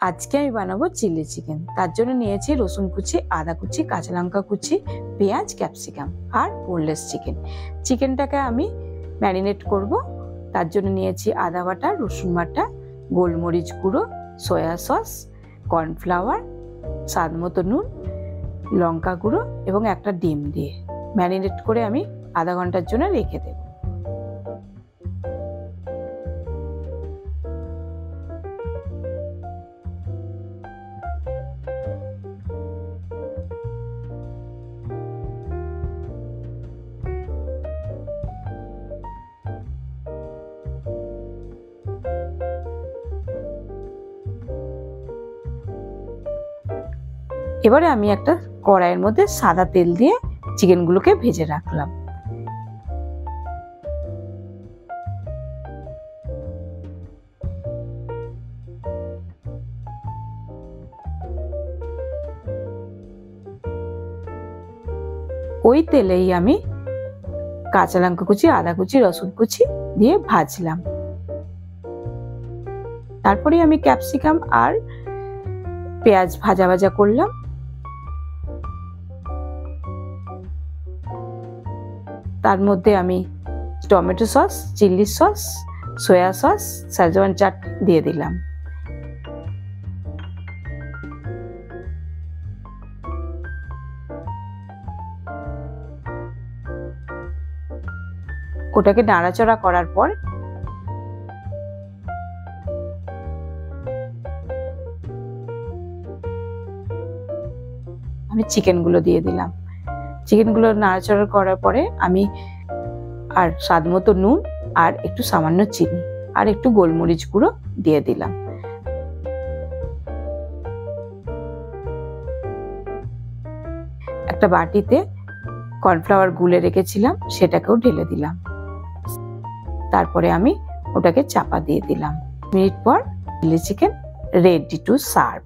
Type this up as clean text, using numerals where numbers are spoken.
আজকে আমি বানাবো চিলি চিকেন। তার জন্য নিয়েছি রসুন কুচি, আদা কুচি, কাঁচা লঙ্কা কুচি, পেঁয়াজ, ক্যাপসিকাম আর বোনলেস চিকেন। চিকেনটাকে আমি ম্যারিনেট করব। তার জন্য নিয়েছি আদা বাটা, রসুন বাটা, গোলমরিচ গুঁড়ো, সয়া সস, কর্নফ্লাওয়ার, স্বাদ মতো নুন, লঙ্কা গুঁড়ো এবং একটা ডিম দিয়ে ম্যারিনেট করে আমি আধা ঘন্টার জন্য রেখে দেব। এবারে আমি একটা কড়াইয়ের মধ্যে সাদা তেল দিয়ে চিকেনগুলোকে ভেজে রাখলাম। ওই তেলেই আমি কাঁচা লঙ্কা কুচি, আদা কুচি, রসুন কুচি দিয়ে ভাজলাম। তারপরে আমি ক্যাপসিকাম আর পেঁয়াজ ভাজা ভাজা করলাম। তার মধ্যে আমি tomato sauce, chilli sauce, soya sauce, Schezwan চাটনি দিয়ে দিলাম। ওটাকে নাড়াচাড়া করার পর আমি চিকেনগুলো দিয়ে দিলাম। চিকেনগুলো নাড়াচাড়া করার পরে আমি আর স্বাদ মতো নুন আর একটু সামান্য চিনি আর একটু গোলমরিচ গুঁড়ো দিয়ে দিলাম। একটা বাটিতে কর্নফ্লাওয়ার গুলে রেখেছিলাম, সেটাকেও ঢেলে দিলাম। তারপরে আমি ওটাকে চাপা দিয়ে দিলাম। মিনিট পর chilli chicken ready to serve.